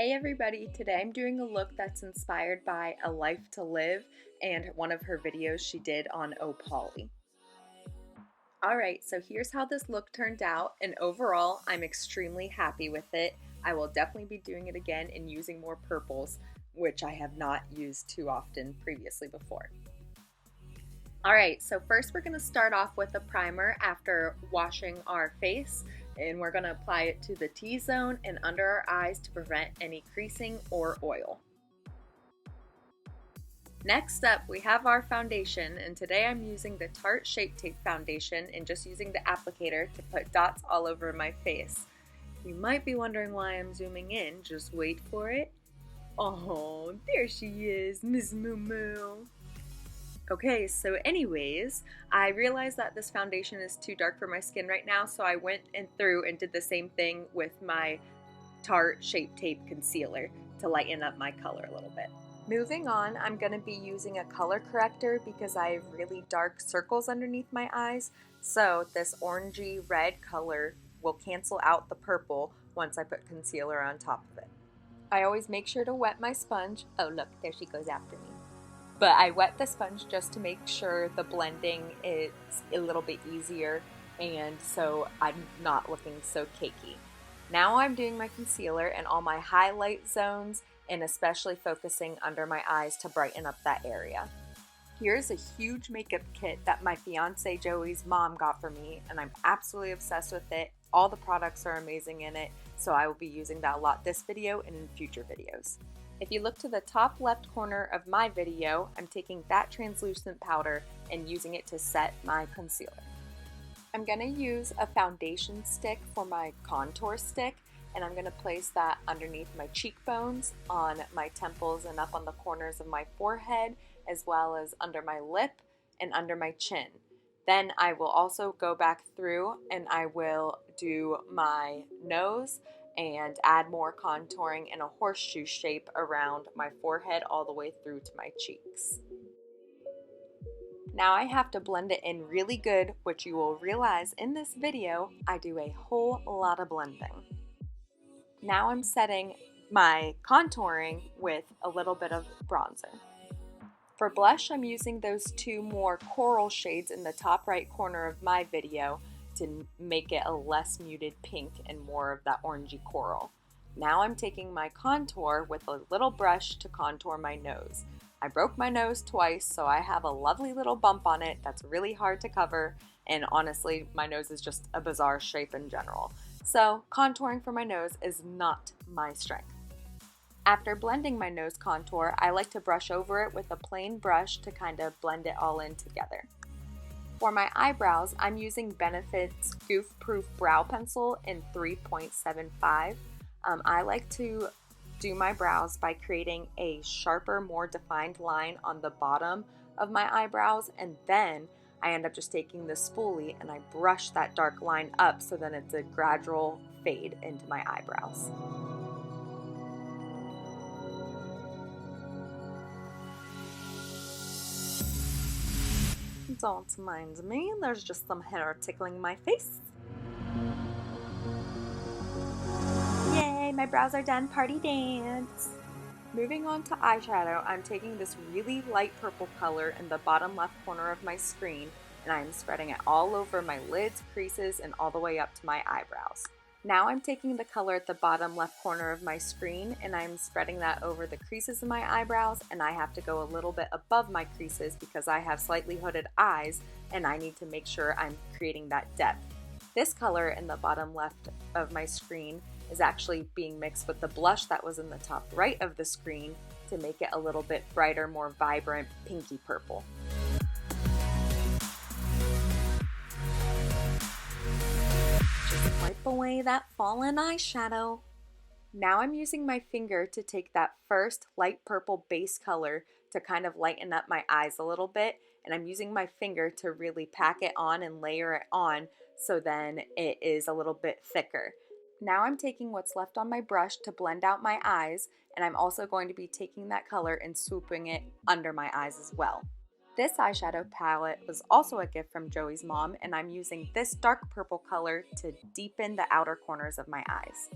Hey everybody, today I'm doing a look that's inspired by A Life to Live and one of her videos she did on Polly. Alright, so here's how this look turned out, and overall I'm extremely happy with it. I will definitely be doing it again and using more purples, which I have not used too often previously before. Alright, so first we're going to start off with a primer after washing our face, and we're going to apply it to the T-zone and under our eyes to prevent any creasing or oil. Next up, we have our foundation, and today I'm using the Tarte Shape Tape foundation and just using the applicator to put dots all over my face. You might be wondering why I'm zooming in, just wait for it. Oh, there she is, Miss Moo Moo. Okay, so anyways, I realized that this foundation is too dark for my skin right now, so I went through and did the same thing with my Tarte Shape Tape concealer to lighten up my color a little bit. Moving on, I'm going to be using a color corrector because I have really dark circles underneath my eyes, so this orangey red color will cancel out the purple once I put concealer on top of it. I always make sure to wet my sponge. Oh look, there she goes after me. But I wet the sponge just to make sure the blending is a little bit easier and so I'm not looking so cakey. Now I'm doing my concealer in all my highlight zones and especially focusing under my eyes to brighten up that area. Here's a huge makeup kit that my fiance Joey's mom got for me, and I'm absolutely obsessed with it. All the products are amazing in it, so I will be using that a lot this video and in future videos. If you look to the top left corner of my video, I'm taking that translucent powder and using it to set my concealer. I'm going to use a foundation stick for my contour stick, and I'm going to place that underneath my cheekbones, on my temples, and up on the corners of my forehead, as well as under my lip and under my chin. Then I will also go back through and I will do my nose and add more contouring in a horseshoe shape around my forehead all the way through to my cheeks. Now I have to blend it in really good, which you will realize in this video, I do a whole lot of blending. Now I'm setting my contouring with a little bit of bronzer. For blush, I'm using those two more coral shades in the top right corner of my video to make it a less muted pink and more of that orangey coral. Now I'm taking my contour with a little brush to contour my nose. I broke my nose twice, so I have a lovely little bump on it that's really hard to cover, and honestly, my nose is just a bizarre shape in general. So contouring for my nose is not my strength. After blending my nose contour, I like to brush over it with a plain brush to kind of blend it all in together. For my eyebrows, I'm using Benefit's Goof Proof Brow Pencil in 3.75. I like to do my brows by creating a sharper, more defined line on the bottom of my eyebrows, and then I end up just taking the spoolie and I brush that dark line up so then it's a gradual fade into my eyebrows. Don't mind me, there's just some hair tickling my face. Yay, my brows are done, party dance! Moving on to eyeshadow, I'm taking this really light purple color in the bottom left corner of my screen and I'm spreading it all over my lids, creases, and all the way up to my eyebrows. Now I'm taking the color at the bottom left corner of my screen and I'm spreading that over the creases of my eyebrows, and I have to go a little bit above my creases because I have slightly hooded eyes and I need to make sure I'm creating that depth. This color in the bottom left of my screen is actually being mixed with the blush that was in the top right of the screen to make it a little bit brighter, more vibrant pinky purple. Just wipe away that fallen eyeshadow. Now I'm using my finger to take that first light purple base color to kind of lighten up my eyes a little bit, and I'm using my finger to really pack it on and layer it on so then it is a little bit thicker. Now I'm taking what's left on my brush to blend out my eyes, and I'm also going to be taking that color and swooping it under my eyes as well. This eyeshadow palette was also a gift from Joey's mom, and I'm using this dark purple color to deepen the outer corners of my eyes.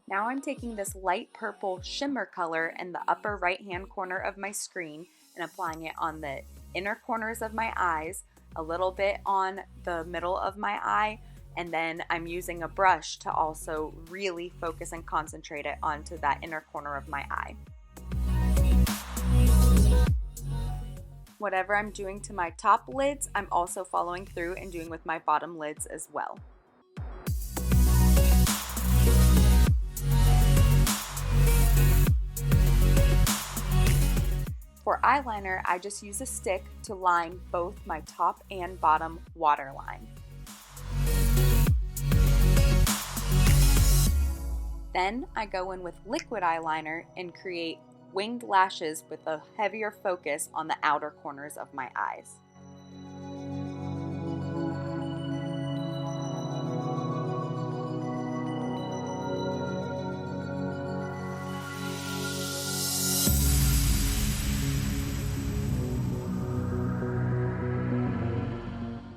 Now I'm taking this light purple shimmer color in the upper right hand corner of my screen and applying it on the inner corners of my eyes, a little bit on the middle of my eye, and then I'm using a brush to also really focus and concentrate it onto that inner corner of my eye. Whatever I'm doing to my top lids, I'm also following through and doing with my bottom lids as well. For eyeliner, I just use a stick to line both my top and bottom waterline. Then I go in with liquid eyeliner and create winged lashes with a heavier focus on the outer corners of my eyes.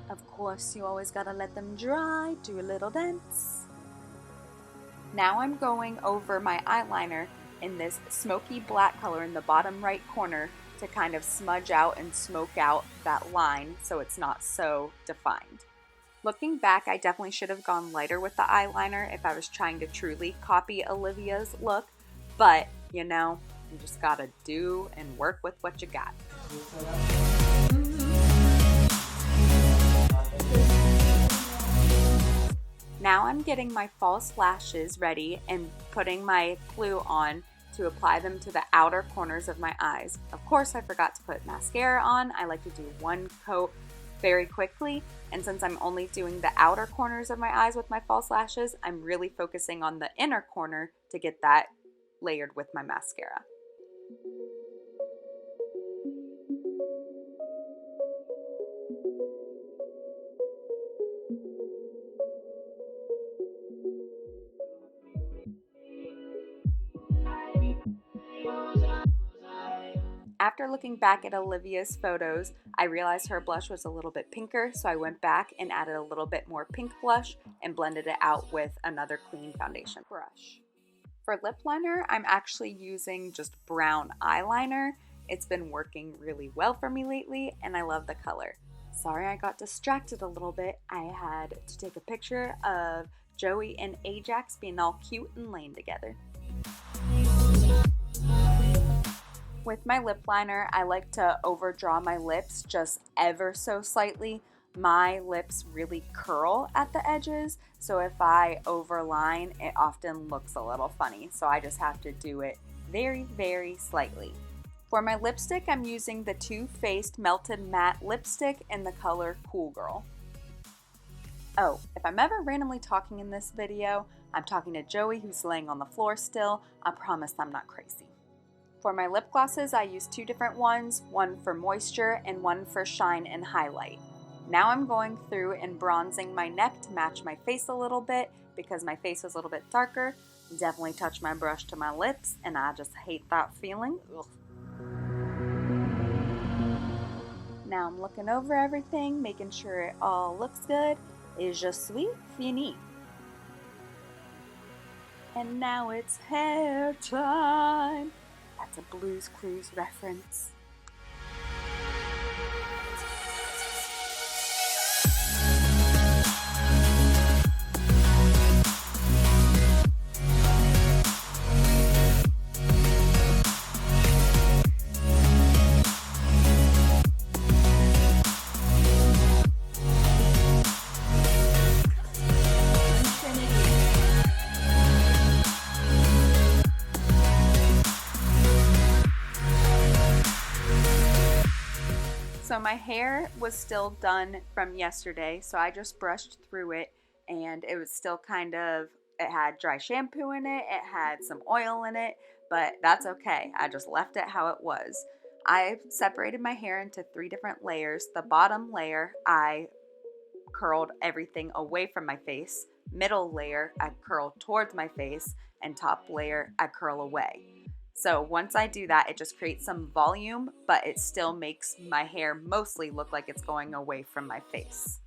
Of course, you always gotta let them dry, do a little dance. Now I'm going over my eyeliner in this smoky black color in the bottom right corner to kind of smudge out and smoke out that line so it's not so defined. Looking back, I definitely should have gone lighter with the eyeliner if I was trying to truly copy Olivia's look, but you know, you just gotta do and work with what you got. Now I'm getting my false lashes ready and putting my glue on to apply them to the outer corners of my eyes. Of course, I forgot to put mascara on. I like to do one coat very quickly, and since I'm only doing the outer corners of my eyes with my false lashes, I'm really focusing on the inner corner to get that layered with my mascara. After looking back at Olivia's photos, I realized her blush was a little bit pinker, so I went back and added a little bit more pink blush and blended it out with another clean foundation brush. For lip liner, I'm actually using just brown eyeliner. It's been working really well for me lately, and I love the color. Sorry I got distracted a little bit. I had to take a picture of Joey and Ajax being all cute and laying together. With my lip liner, I like to overdraw my lips just ever so slightly. My lips really curl at the edges, so if I overline, it often looks a little funny. So I just have to do it very, very slightly. For my lipstick, I'm using the Too Faced Melted Matte Lipstick in the color Cool Girl. Oh, if I'm ever randomly talking in this video, I'm talking to Joey who's laying on the floor still. I promise I'm not crazy. For my lip glosses, I use two different ones, one for moisture and one for shine and highlight. Now I'm going through and bronzing my neck to match my face a little bit because my face was a little bit darker. Definitely touch my brush to my lips and I just hate that feeling. Ugh. Now I'm looking over everything, making sure it all looks good. Et je suis fini. And now it's hair time. That's a Blue's Clues reference. So my hair was still done from yesterday, so I just brushed through it and it was still kind of, it had dry shampoo in it, it had some oil in it, but that's okay. I just left it how it was. I separated my hair into 3 different layers. The bottom layer, I curled everything away from my face. Middle layer, I curl towards my face, and top layer, I curl away. So once I do that, it just creates some volume, but it still makes my hair mostly look like it's going away from my face.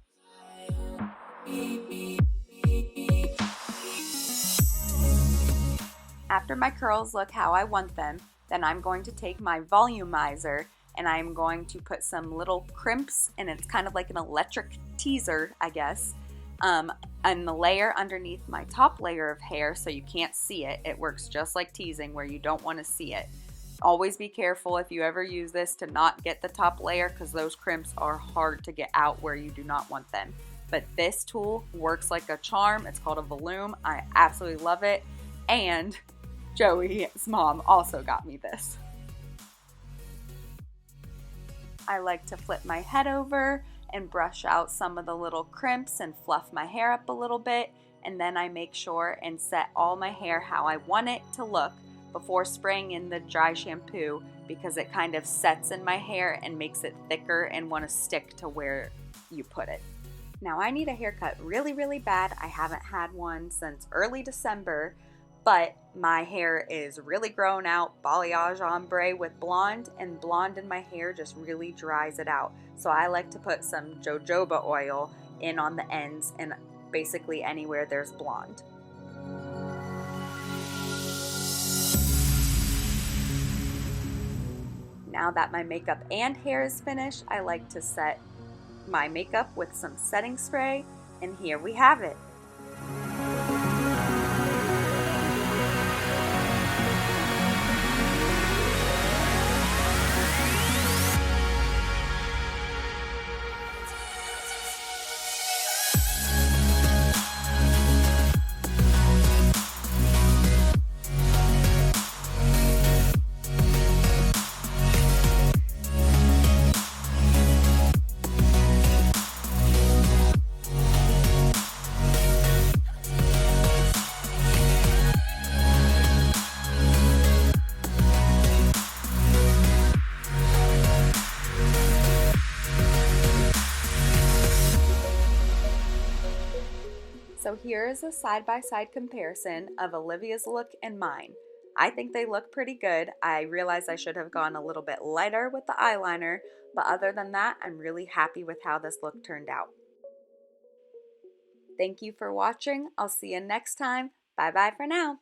After my curls look how I want them, then I'm going to take my volumizer and I'm going to put some little crimps, and it's kind of like an electric teaser, I guess, and the layer underneath my top layer of hair so you can't see it. It works just like teasing where you don't want to see it. Always be careful if you ever use this to not get the top layer, because those crimps are hard to get out where you do not want them. But this tool works like a charm. It's called a VOLOOM. I absolutely love it. And Joey's mom also got me this. I like to flip my head over and brush out some of the little crimps and fluff my hair up a little bit, and then I make sure and set all my hair how I want it to look before spraying in the dry shampoo, because it kind of sets in my hair and makes it thicker and want to stick to where you put it. Now I need a haircut really, really bad. I haven't had one since early December, but my hair is really grown out, balayage ombre with blonde, and blonde in my hair just really dries it out. So I like to put some jojoba oil in on the ends and basically anywhere there's blonde. Now that my makeup and hair is finished, I like to set my makeup with some setting spray, and here we have it. So here is a side-by-side comparison of Olivia's look and mine. I think they look pretty good. I realize I should have gone a little bit lighter with the eyeliner, but other than that, I'm really happy with how this look turned out. Thank you for watching. I'll see you next time. Bye-bye for now.